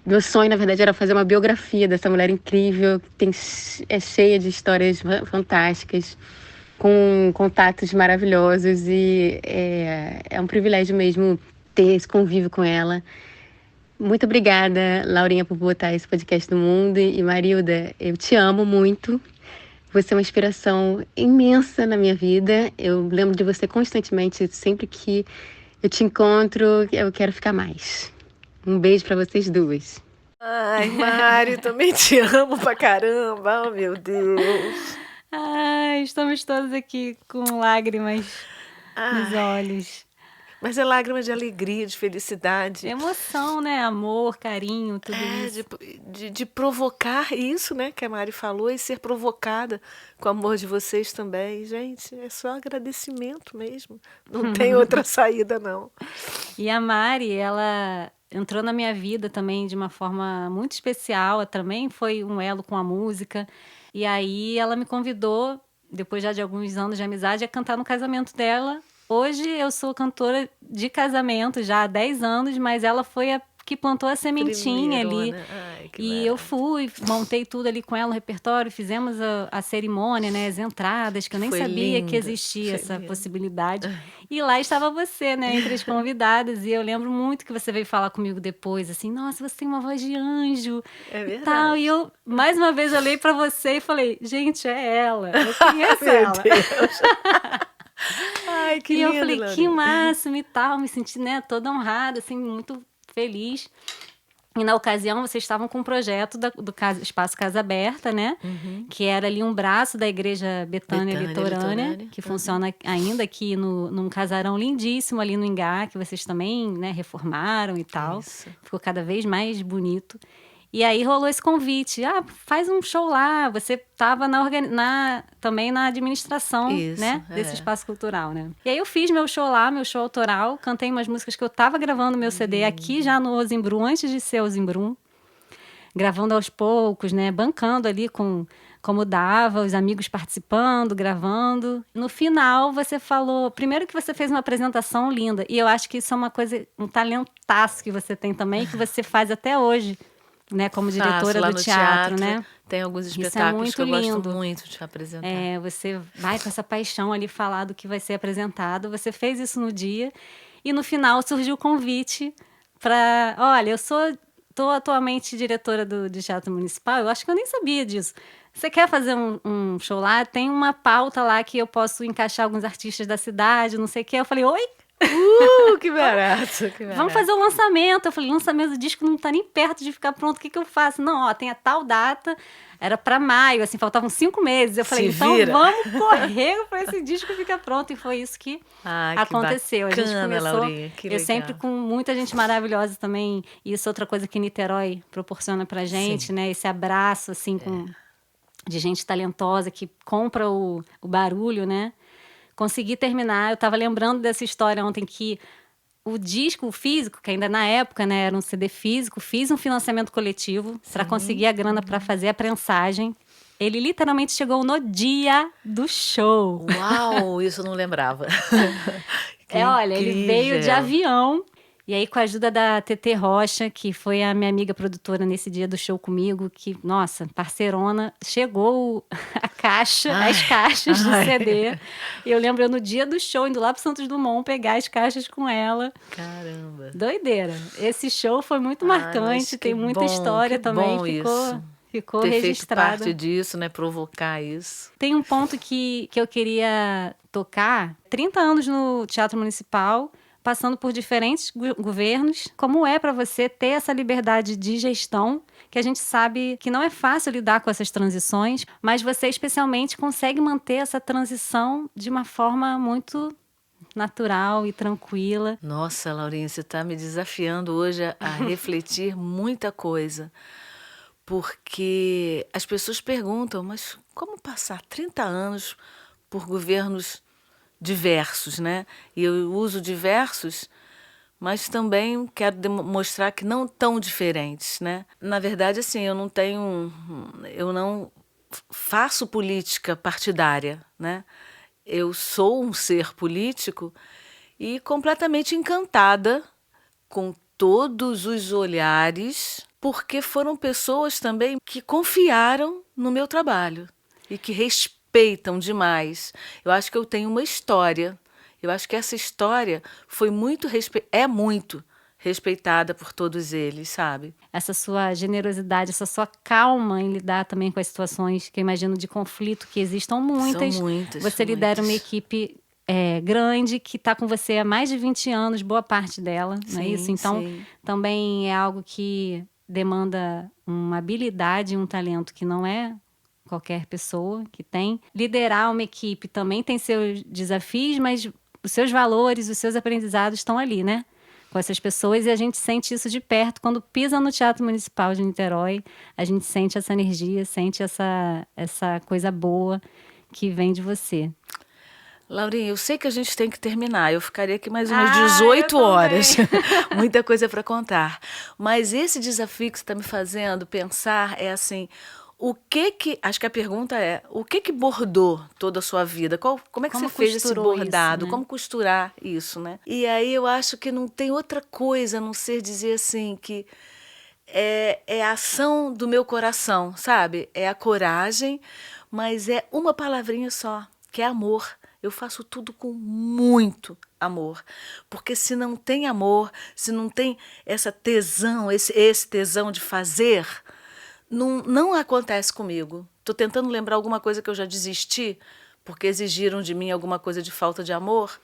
Meu sonho, na verdade, era fazer uma biografia dessa mulher incrível, que é cheia de histórias fantásticas, com contatos maravilhosos e é um privilégio mesmo ter esse convívio com ela. Muito obrigada, Laurinha, por botar esse podcast no mundo. E Marilda, eu te amo muito. Você é uma inspiração imensa na minha vida. Eu lembro de você constantemente, sempre que eu te encontro, eu quero ficar mais. Um beijo para vocês duas. Ai, Mário, também te amo pra caramba. Oh, meu Deus. Ai, estamos todos aqui com lágrimas nos Ai, olhos. mas é lágrima de alegria, de felicidade. Emoção, né? Amor, carinho, tudo isso. De provocar isso, né, que a Mari falou, e ser provocada com o amor de vocês também. Gente, é só agradecimento mesmo. Não tem outra saída, não. E a Mari, ela entrou na minha vida também de uma forma muito especial. Ela também foi um elo com a música. E aí ela me convidou, depois já de alguns anos de amizade, a cantar no casamento dela. Hoje eu sou cantora de casamento já há 10 anos, mas ela foi a que plantou a sementinha ali. Primeirona. Ai, que E eu barato. fui, montei tudo ali com ela, o repertório, fizemos a cerimônia, né, as entradas, que eu nem Foi sabia lindo, que existia foi essa lindo. possibilidade. E lá estava você, né, entre as convidadas. E eu lembro muito que você veio falar comigo depois, assim, nossa, você tem uma voz de anjo É e tal. verdade. E eu, mais uma vez, olhei para você e falei, gente, é ela, eu conheço Meu ela. Deus. Ai, que E eu lindo, falei, que Laurinha. máximo e tal, me senti, né, toda honrada, assim, muito feliz. E na ocasião, vocês estavam com um projeto Espaço Casa Aberta, né? Que era ali um braço da Igreja Betânia Betânia Litorânea, Litorânea. que funciona ainda aqui num casarão lindíssimo ali no Ingá, que vocês também, né, reformaram e tal. Isso. Ficou cada vez mais bonito. E aí rolou esse convite. Ah, faz um show lá. Você estava também na administração, Isso, né? é. Desse espaço cultural, né? E aí eu fiz meu show lá, meu show autoral. Cantei umas músicas que eu estava gravando meu CD aqui já no Ozimbrum, antes de ser Ozimbrum. Gravando aos poucos, né? Bancando ali como dava, os amigos participando, gravando. No final, você falou... Primeiro que você fez uma apresentação linda. E eu acho que isso é uma coisa, um talentaço que você tem também, que você faz até hoje, né, como diretora Lá do no teatro, né? Tem alguns Isso é espetáculos muito que eu lindo. gosto muito de apresentar. Você vai com essa paixão ali falar do que vai ser apresentado. Você fez isso no dia. E no final surgiu o convite para... Olha, estou atualmente diretora do Teatro Municipal. Eu acho que eu nem sabia disso. Você quer fazer um show lá? Tem uma pauta lá que eu posso encaixar alguns artistas da cidade, não sei o quê. Eu falei, oi? Que barato, que barato. Vamos fazer o lançamento. Eu falei, lançamento do disco não tá nem perto de ficar pronto. O que eu faço? Não, ó, tem a tal data. Era para maio, assim, faltavam 5 meses. Eu falei, então vamos correr para esse disco ficar pronto. E foi isso que aconteceu. Que a bacana, gente começou, Laurinha, que legal. eu sempre com muita gente maravilhosa também. E isso é outra coisa que Niterói proporciona pra gente, né? Esse abraço, assim, de gente talentosa que compra o barulho, né? Consegui terminar. Eu estava lembrando dessa história ontem que o disco físico, que ainda na época, né, era um CD físico, fiz um financiamento coletivo para conseguir a grana para fazer a prensagem. Ele literalmente chegou no dia do show. Uau, isso eu não lembrava. Olha, ele veio de avião. E aí, com a ajuda da TT Rocha, que foi a minha amiga produtora nesse dia do show comigo, que, nossa, parceirona, chegou a caixa, as caixas do CD. E eu lembro eu no dia do show, indo lá pro Santos Dumont, pegar as caixas com ela. Caramba. Doideira. Esse show foi muito marcante, tem muita história também. Ficou ter registrada. Feito parte disso, né? Provocar isso. Tem um ponto que eu queria tocar. 30 anos no Teatro Municipal, passando por diferentes governos. Como é para você ter essa liberdade de gestão, que a gente sabe que não é fácil lidar com essas transições, mas você especialmente consegue manter essa transição de uma forma muito natural e tranquila. Nossa, Laurinha, você está me desafiando hoje a refletir muita coisa. Porque as pessoas perguntam, mas como passar 30 anos por governos diversos, né? E eu uso diversos, mas também quero mostrar que não tão diferentes, né? Na verdade, assim, eu não faço política partidária, né? Eu sou um ser político e completamente encantada com todos os olhares, porque foram pessoas também que confiaram no meu trabalho e que respeitam demais. Eu acho que eu tenho uma história. Eu acho que essa história é muito respeitada por todos eles, sabe? Essa sua generosidade, essa sua calma em lidar também com as situações que eu imagino de conflito, que existam muitas. São muitas. Você lidera uma equipe grande que está com você há mais de 20 anos, boa parte dela, não é isso? Então, também é algo que demanda uma habilidade, um talento que não é qualquer pessoa que tem. Liderar uma equipe também tem seus desafios, mas os seus valores, os seus aprendizados estão ali, né? Com essas pessoas, e a gente sente isso de perto. Quando pisa no Teatro Municipal de Niterói, a gente sente essa energia, sente essa coisa boa que vem de você. Laurinha, eu sei que a gente tem que terminar. Eu ficaria aqui mais umas 18 horas. Muita coisa para contar. Mas esse desafio que você está me fazendo pensar é assim... Acho que a pergunta é, o que bordou toda a sua vida? Como é que você fez esse bordado? Isso, né? Como costurar isso, né? E aí eu acho que não tem outra coisa a não ser dizer assim que é a ação do meu coração, sabe? É a coragem, mas é uma palavrinha só, que é amor. Eu faço tudo com muito amor, porque se não tem amor, se não tem essa tesão, esse tesão de fazer, não acontece comigo. Estou tentando lembrar alguma coisa que eu já desisti, porque exigiram de mim alguma coisa de falta de amor.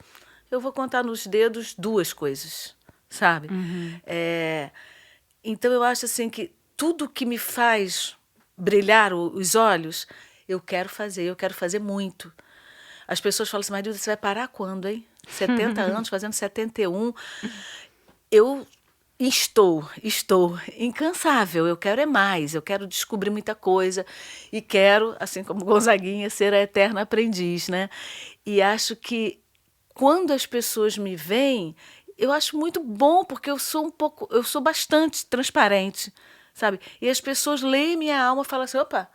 Eu vou contar nos dedos 2 coisas, sabe? Então eu acho assim que tudo que me faz brilhar os olhos, eu quero fazer muito. As pessoas falam assim, Marilda, você vai parar quando, hein? 70 anos, fazendo 71. Eu estou incansável. Eu quero mais, eu quero descobrir muita coisa. E quero, assim como Gonzaguinha, ser a eterna aprendiz, né? E acho que quando as pessoas me veem, eu acho muito bom, porque eu sou bastante transparente, sabe? E as pessoas leem minha alma e falam assim, opa,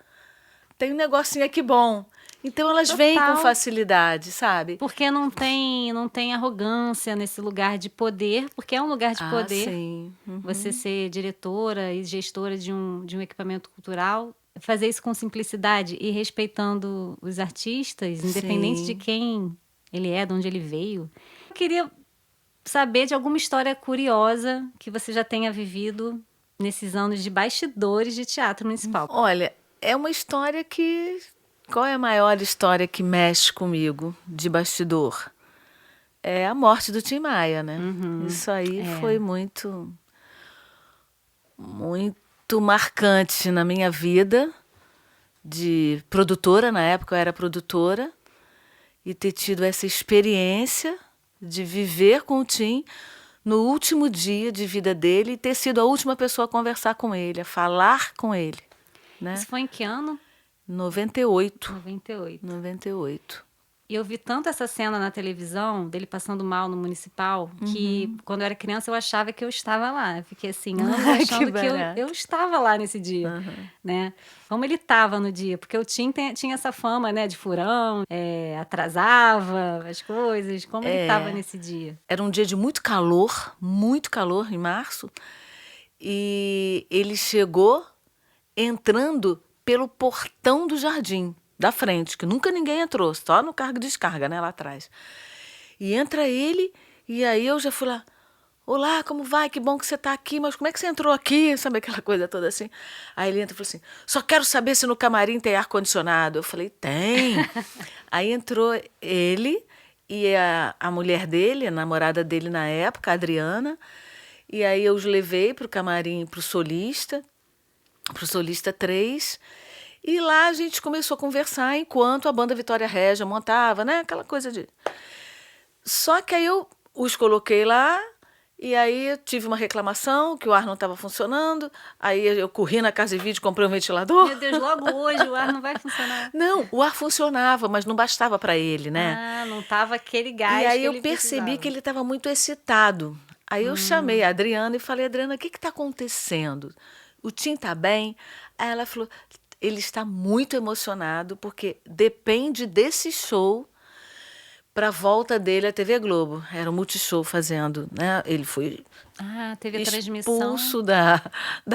tem um negocinho aqui bom. Então elas vêm com facilidade, sabe? Porque não tem arrogância nesse lugar de poder, porque é um lugar de poder. Sim. Você ser diretora e gestora de um equipamento cultural, fazer isso com simplicidade e respeitando os artistas, independente de quem ele é, de onde ele veio. Eu queria saber de alguma história curiosa que você já tenha vivido nesses anos de bastidores de teatro municipal. Olha, é uma história que... Qual é a maior história que mexe comigo de bastidor? É a morte do Tim Maia, né? Isso aí foi muito marcante na minha vida de produtora. Na época eu era produtora. E ter tido essa experiência de viver com o Tim no último dia de vida dele e ter sido a última pessoa a conversar com ele, a falar com ele. Né? Isso foi em que ano? 98. 98. 98. E eu vi tanto essa cena na televisão, dele passando mal no Municipal, que quando eu era criança eu achava que eu estava lá. Eu fiquei assim, anos Ai, que achando que barato. eu estava lá nesse dia, né? Como ele estava no dia, porque o Tim tinha essa fama, né, de furão, atrasava as coisas, como ele estava nesse dia. Era um dia de muito calor, em março, e ele chegou entrando pelo portão do jardim da frente, que nunca ninguém entrou, só no carga e descarga, né, lá atrás. E entra ele, e aí eu já fui lá, olá, como vai? Que bom que você está aqui, mas como é que você entrou aqui? Sabe aquela coisa toda assim? Aí ele entra e falou assim, só quero saber se no camarim tem ar-condicionado. Eu falei, tem. Aí entrou ele e a mulher dele, a namorada dele na época, a Adriana, e aí eu os levei para o camarim, para o solista 3, e lá a gente começou a conversar enquanto a banda Vitória Régia montava, né? Aquela coisa de... Só que aí eu os coloquei lá, e aí eu tive uma reclamação que o ar não estava funcionando, aí eu corri na casa de vídeo e comprei um ventilador. Meu Deus, logo hoje o ar não vai funcionar. Não, o ar funcionava, mas não bastava para ele, né? Ah, não tava aquele gás E aí que eu ele percebi precisava. que ele estava muito excitado. Aí eu chamei a Adriana e falei, Adriana, o que está acontecendo? O Tim está bem? Aí ela falou, ele está muito emocionado porque depende desse show para a volta dele à TV Globo. Era um multishow fazendo, né? Ele foi Ah, teve a transmissão. expulso da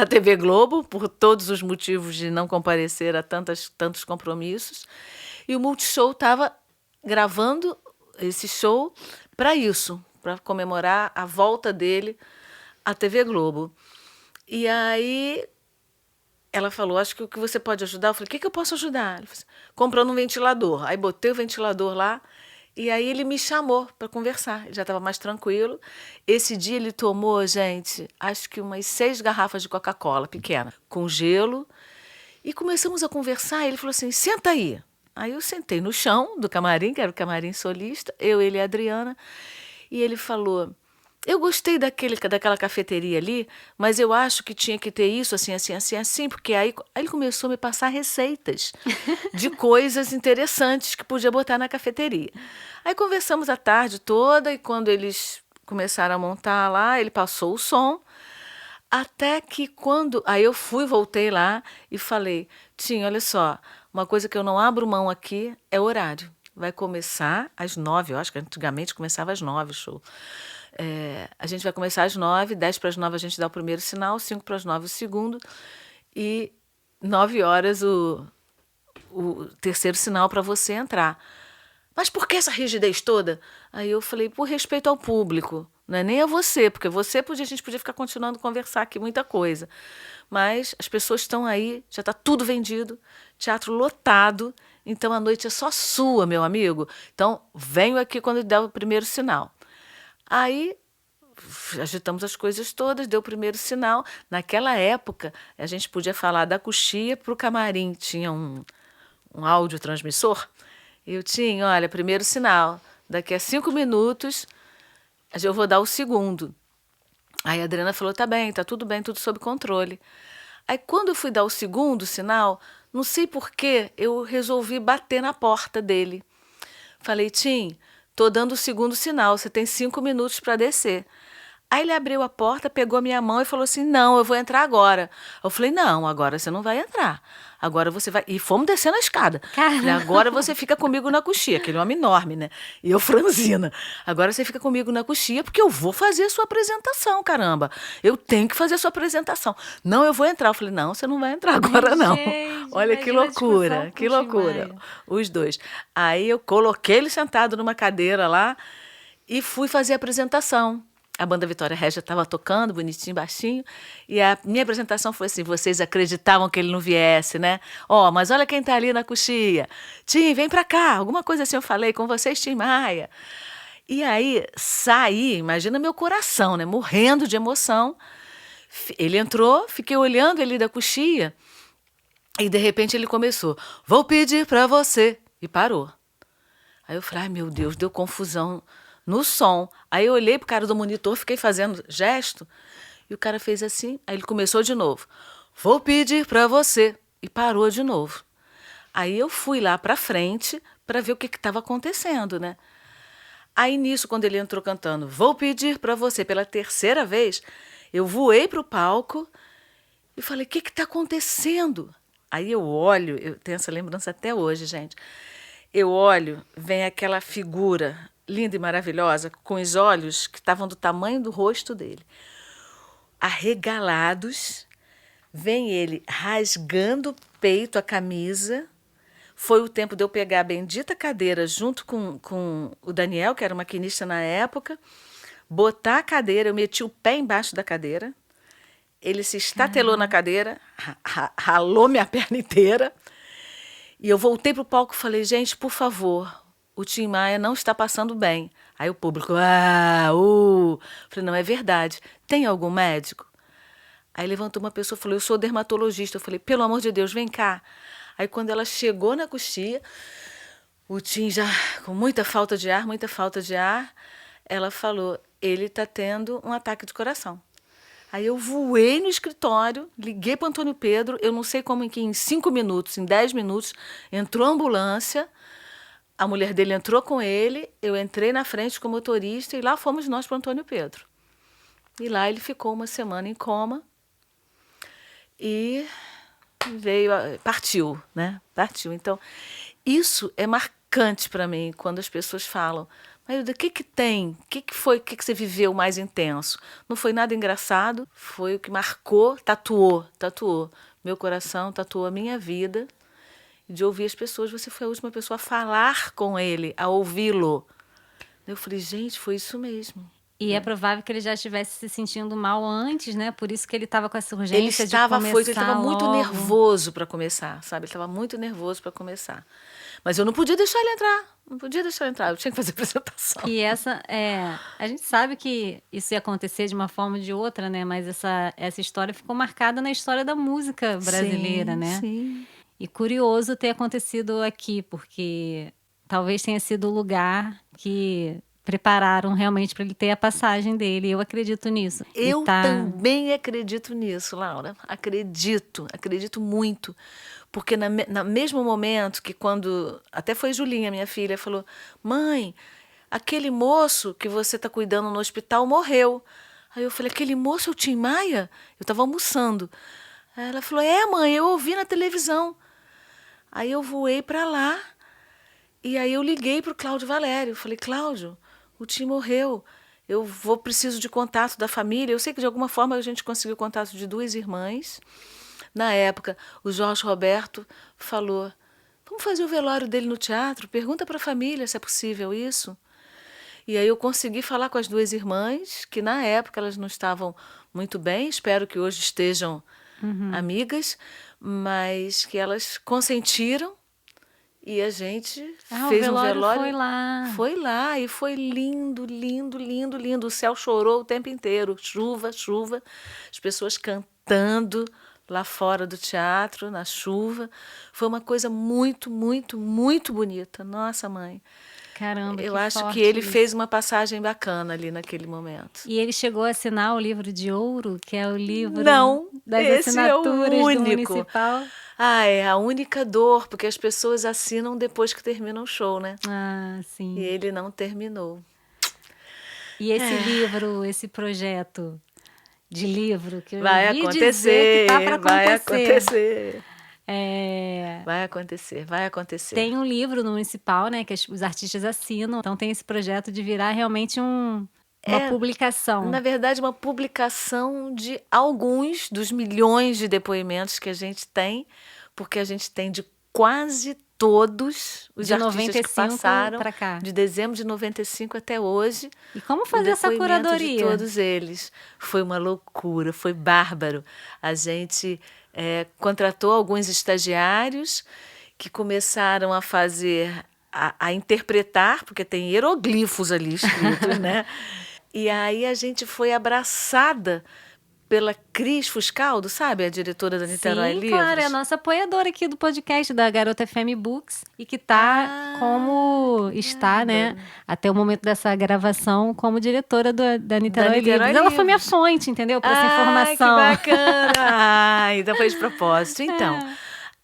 TV Globo por todos os motivos de não comparecer a tantos compromissos. E o Multishow estava gravando esse show para isso, para comemorar a volta dele à TV Globo. E aí ela falou, acho que o que você pode ajudar? Eu falei, o que eu posso ajudar? Ele falou assim, comprando um ventilador. Aí botei o ventilador lá, e aí ele me chamou para conversar. Ele já estava mais tranquilo. Esse dia ele tomou, gente, acho que umas 6 garrafas de Coca-Cola, pequena, com gelo. E começamos a conversar. Ele falou assim, senta aí. Aí eu sentei no chão do camarim, que era o camarim solista, eu, ele e a Adriana. E ele falou, eu gostei daquela cafeteria ali, mas eu acho que tinha que ter isso, assim, assim, assim, assim, porque aí ele começou a me passar receitas de coisas interessantes que podia botar na cafeteria. Aí conversamos a tarde toda e quando eles começaram a montar lá, ele passou o som, até que quando... Aí eu voltei lá e falei, Tim, olha só, uma coisa que eu não abro mão aqui é o horário. Vai começar às 9, eu acho que antigamente começava às 9 o show. A gente vai começar às 9, 10 para as 9 a gente dá o primeiro sinal, 5 para as 9 o segundo, e 9 horas o terceiro sinal para você entrar. Mas por que essa rigidez toda? Aí eu falei, por respeito ao público, não é nem a você, porque a gente podia ficar continuando a conversar aqui, muita coisa. Mas as pessoas estão aí, já está tudo vendido, teatro lotado, então a noite é só sua, meu amigo. Então venho aqui quando der o primeiro sinal. Aí agitamos as coisas todas, deu o primeiro sinal. Naquela época, a gente podia falar da coxia para o camarim. Tinha um audiotransmissor. Eu tinha, olha, primeiro sinal. Daqui a 5 minutos, eu vou dar o segundo. Aí a Adriana falou, tá bem, tá tudo bem, tudo sob controle. Aí quando eu fui dar o segundo sinal, não sei por que, eu resolvi bater na porta dele. Falei, Tim, tô dando o segundo sinal, você tem 5 minutos para descer. Aí ele abriu a porta, pegou a minha mão e falou assim, não, eu vou entrar agora. Eu falei, não, agora você não vai entrar. Agora você vai... E fomos descendo a escada. Falei, agora você fica comigo na coxia, aquele homem enorme, né? E eu franzina. Agora você fica comigo na coxia porque eu vou fazer a sua apresentação, caramba. Eu tenho que fazer a sua apresentação. Não, eu vou entrar. Eu falei, não, você não vai entrar agora, não. Gente, olha que loucura, que loucura. Os dois. Aí eu coloquei ele sentado numa cadeira lá e fui fazer a apresentação. A banda Vitória Régia estava tocando, bonitinho, baixinho, e a minha apresentação foi assim, vocês acreditavam que ele não viesse, né? Mas olha quem está ali na coxia. Tim, vem para cá. Alguma coisa assim eu falei, com vocês, Tim Maia. E aí, saí, imagina meu coração, né? Morrendo de emoção. Ele entrou, fiquei olhando ele da coxia, e de repente ele começou, vou pedir para você, e parou. Aí eu falei, ai meu Deus, deu confusão no som. Aí eu olhei pro cara do monitor, fiquei fazendo gesto, e o cara fez assim, aí ele começou de novo. Vou pedir para você. E parou de novo. Aí eu fui lá para frente para ver o que estava acontecendo, né? Aí nisso, quando ele entrou cantando, vou pedir para você pela terceira vez, eu voei para o palco e falei, o que está acontecendo? Aí eu olho, eu tenho essa lembrança até hoje, gente. Eu olho, vem aquela figura linda e maravilhosa, com os olhos que estavam do tamanho do rosto dele, arregalados, vem ele rasgando o peito, a camisa. Foi o tempo de eu pegar a bendita cadeira junto com o Daniel, que era o maquinista na época, botar a cadeira, eu meti o pé embaixo da cadeira, ele se estatelou na cadeira, ralou minha perna inteira, e eu voltei para o palco e falei, gente, por favor, o Tim Maia não está passando bem. Aí o público, falei, não, é verdade, tem algum médico? Aí levantou uma pessoa e falou, eu sou dermatologista. Eu falei, pelo amor de Deus, vem cá. Aí quando ela chegou na coxia, o Tim já com muita falta de ar, ela falou, ele está tendo um ataque de coração. Aí eu voei no escritório, liguei para o Antônio Pedro, eu não sei como que em 5 minutos, em 10 minutos, entrou a ambulância, a mulher dele entrou com ele, eu entrei na frente com o motorista e lá fomos nós para o Antônio Pedro. E lá ele ficou uma semana em coma e partiu, né? Partiu. Então, isso é marcante para mim quando as pessoas falam, Marilda, o que tem? O que foi? O que você viveu mais intenso? Não foi nada engraçado, foi o que marcou, tatuou. Meu coração tatuou a minha vida. De ouvir as pessoas, você foi a última pessoa a falar com ele, a ouvi-lo. Eu falei, gente, foi isso mesmo. E é provável que ele já estivesse se sentindo mal antes, né? Por isso que ele estava com essa urgência de começar ele estava muito nervoso para começar, sabe? Ele estava muito nervoso para começar. Mas eu não podia deixar ele entrar. Eu tinha que fazer apresentação. E a gente sabe que isso ia acontecer de uma forma ou de outra, né? Mas essa história ficou marcada na história da música brasileira, sim, né? Sim. E curioso ter acontecido aqui, porque talvez tenha sido o lugar que prepararam realmente para ele ter a passagem dele. Eu acredito nisso. Eu também acredito nisso, Laura. Acredito muito. Porque no mesmo momento que quando... Até foi Julinha, minha filha, falou, mãe, aquele moço que você está cuidando no hospital morreu. Aí eu falei, aquele moço é o Tim Maia? Eu estava almoçando. Aí ela falou, mãe, eu ouvi na televisão. Aí eu voei para lá e aí eu liguei para o Cláudio Valério. Eu falei, Cláudio, o Tim morreu. Preciso de contato da família. Eu sei que de alguma forma a gente conseguiu contato de 2 irmãs. Na época, o Jorge Roberto falou, vamos fazer o velório dele no teatro? Pergunta para a família se é possível isso. E aí eu consegui falar com as 2 irmãs, que na época elas não estavam muito bem, espero que hoje estejam amigas, mas que elas consentiram e a gente fez um velório. Foi lá e foi lindo. O céu chorou o tempo inteiro, chuva, as pessoas cantando lá fora do teatro, na chuva. Foi uma coisa muito, muito, muito bonita. Nossa, mãe. Caramba, eu acho que ele fez uma passagem bacana ali naquele momento. E ele chegou a assinar o livro de ouro, que é o livro das esse assinaturas é o único. do Municipal. É a única dor, porque as pessoas assinam depois que terminam o show, né? Ah, sim. E ele não terminou. E esse livro, esse projeto de livro que eu vai ouvi acontecer, dizer que tá para acontecer. Vai acontecer. Tem um livro no Municipal, né, que os artistas assinam. Então tem esse projeto de virar realmente uma publicação. Na verdade, uma publicação de alguns dos milhões de depoimentos que a gente tem, porque a gente tem de quase todos os artistas que passaram pra cá. De dezembro de 95 até hoje. E como fazer essa curadoria? De todos eles. Foi uma loucura, foi bárbaro. A gente contratou alguns estagiários que começaram a fazer, a interpretar, porque tem hieroglifos ali escritos, né? E aí a gente foi abraçada pela Cris Fuscaldo, sabe? A diretora da Niterói Livros. Sim, claro, é a nossa apoiadora aqui do podcast da Garota FM Books e que está né? Até o momento dessa gravação como diretora da Niterói Livros. Ela foi minha fonte, entendeu? Para essa informação. Que bacana! Então foi de propósito. Então,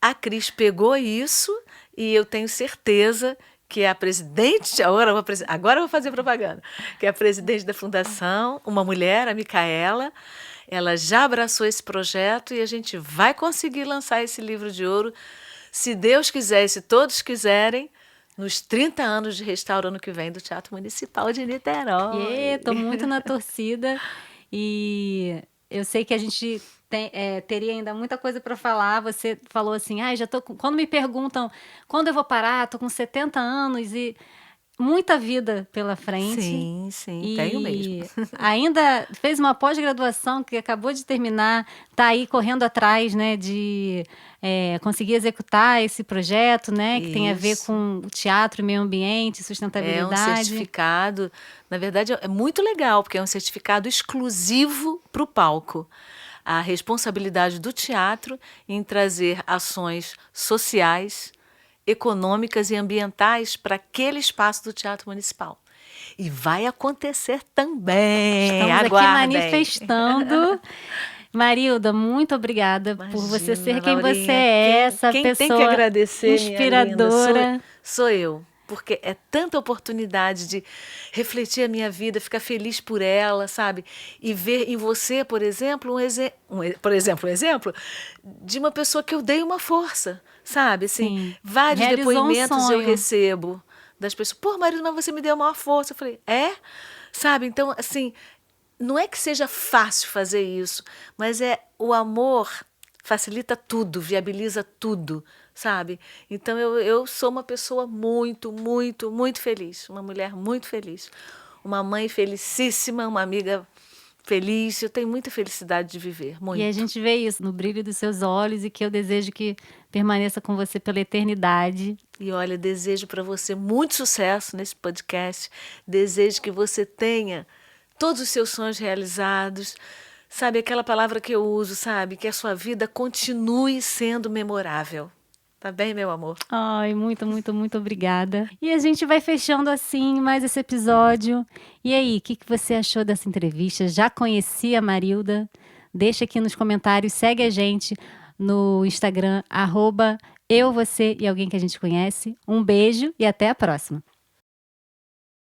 A Cris pegou isso e eu tenho certeza que é a presidente, agora eu vou fazer propaganda, que é a presidente da fundação, uma mulher, a Micaela, ela já abraçou esse projeto e a gente vai conseguir lançar esse livro de ouro, se Deus quiser e se todos quiserem, nos 30 anos de restauro ano que vem do Teatro Municipal de Niterói. Tô muito na torcida e eu sei que a gente teria ainda muita coisa para falar. Você falou assim, quando me perguntam quando eu vou parar, tô com 70 anos e muita vida pela frente. Sim, tenho mesmo. Ainda fez uma pós-graduação que acabou de terminar, tá aí correndo atrás, né, de conseguir executar esse projeto, né, que tem a ver com teatro, meio ambiente, sustentabilidade. É um certificado, na verdade é muito legal, porque é um certificado exclusivo para o palco. A responsabilidade do teatro em trazer ações sociais, econômicas e ambientais para aquele espaço do Teatro Municipal. E vai acontecer também. Estamos Aguardem. aqui manifestando. Marilda, muito obrigada por você ser quem Laurinha, você é, essa quem pessoa tem que agradecer, inspiradora. Minha linda, sou eu. Porque é tanta oportunidade de refletir a minha vida, ficar feliz por ela, sabe? E ver em você, por exemplo, um exemplo de uma pessoa que eu dei uma força, sabe? Assim, vários Realizou depoimentos eu sonho. recebo das pessoas. Pô, Marilda, mas você me deu uma força. Eu falei, Sabe? Então, assim, não é que seja fácil fazer isso, mas o amor facilita tudo, viabiliza tudo, sabe? Então eu sou uma pessoa muito, muito, muito feliz, uma mulher muito feliz, uma mãe felicíssima, uma amiga feliz, eu tenho muita felicidade de viver, muito. E a gente vê isso no brilho dos seus olhos e que eu desejo que permaneça com você pela eternidade. E olha, desejo para você muito sucesso nesse podcast, desejo que você tenha todos os seus sonhos realizados, sabe, aquela palavra que eu uso, sabe, que a sua vida continue sendo memorável. Tá bem, meu amor? Ai, muito, muito, muito obrigada. E a gente vai fechando assim mais esse episódio. E aí, o que você achou dessa entrevista? Já conhecia a Marilda? Deixa aqui nos comentários, segue a gente no Instagram, @eu, você e alguém que a gente conhece. Um beijo e até a próxima.